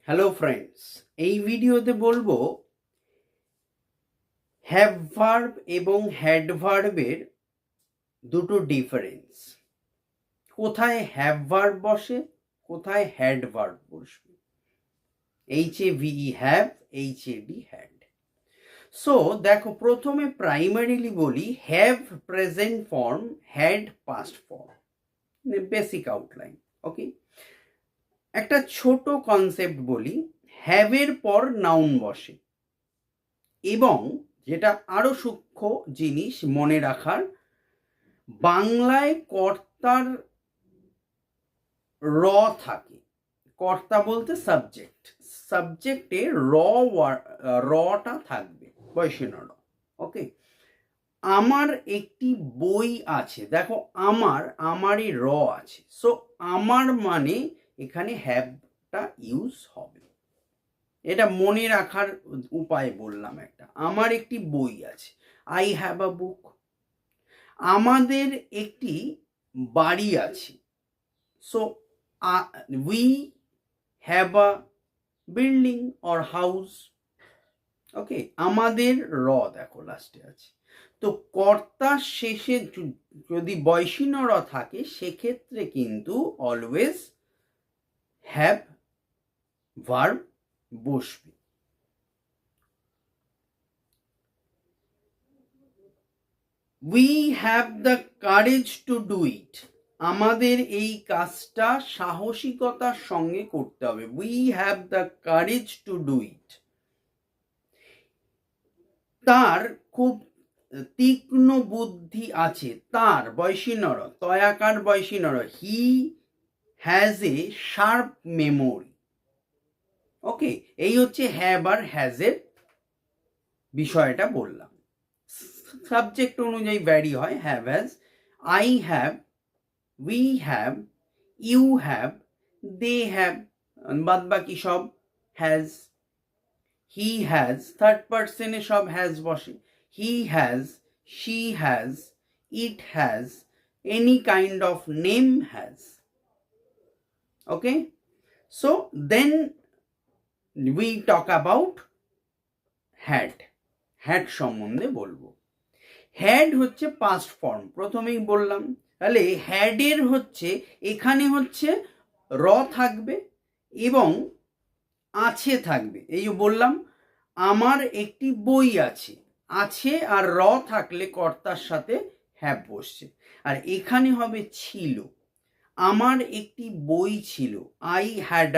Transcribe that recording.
Hello friends, এই ভিডিওতে বলবো হ্যাভ ভার্ব এবং হ্যাড ভার্বের দুটো ডিফারেন্স। কোথায় হ্যাভ ভার্ব বসে, কোথায় হ্যাড ভার্ব বসবে। HAVE have, HAD had. So দেখো, প্রথমে প্রাইমারিলি বলি have present form, had past form, basic outline. Okay, একটা ছোট কনসেপ্ট বলি, হ্যাভের পর নাউন বসে এবং যেটা আরো সূক্ষ্ম জিনিস মনে রাখার, বাংলায় কর্তার র থাকে। কর্তা বলতে সাবজেক্ট, সাবজেক্টে রটা থাকবে, বৈশিণ্য র। ওকে, আমার একটি বই আছে, দেখো আমারই র আছে, সো আমার মানে এখানে হ্যাভটা ইউজ হবে। এটা মনে রাখার উপায় বললাম একটা, আমার একটি বই আছে, আই হ্যাভ আ বুক। আমাদের একটি বাড়ি আছে, so we have a building or house. Okay, আমাদের র দেখো লাস্টে আছে। তো কর্তার শেষে যদি বৈশিণ্য র থাকে, সেক্ষেত্রে কিন্তু অলওয়েজ হ্যাভ ভার্ব বসবে। We have the courage to do it. আমাদের এই কাজটা সাহসিকতার সঙ্গে করতে হবে। We have the courage to do it. তার খুব তীক্ষ্ণ বুদ্ধি আছে, তার বৈশিণ্যর, তয়াকার বৈশিণ্যর, he has a sharp memory. Okay, এই হচ্ছে হ্যাভ আর হ্যাজের বিষয়টা বললাম। সাবজেক্ট অনুযায়ী ভ্যারি হয়। Have has, I have, we have, you have, they have, বাদ বাকি সব হ্যাজ। হি হ্যাজ, থার্ড পার্সনে সব হ্যাজ বসে। He has, she has, it has, any kind of name has. Okay, so then we talk about had. Had সম্বন্ধে বলবো। Had হচ্ছে past form, প্রথমেই বললাম। তাহলে হ্যাডের হচ্ছে, এখানে হচ্ছে র থাকবে এবং আছে থাকবে। এই বললাম আমার একটি বই আছে, আছে আর র থাকলে কর্তার সাথে হ্যাভ বসছে। আর এখানে হবে ছিল, আমার একটি বই ছিল, আই হ্যাড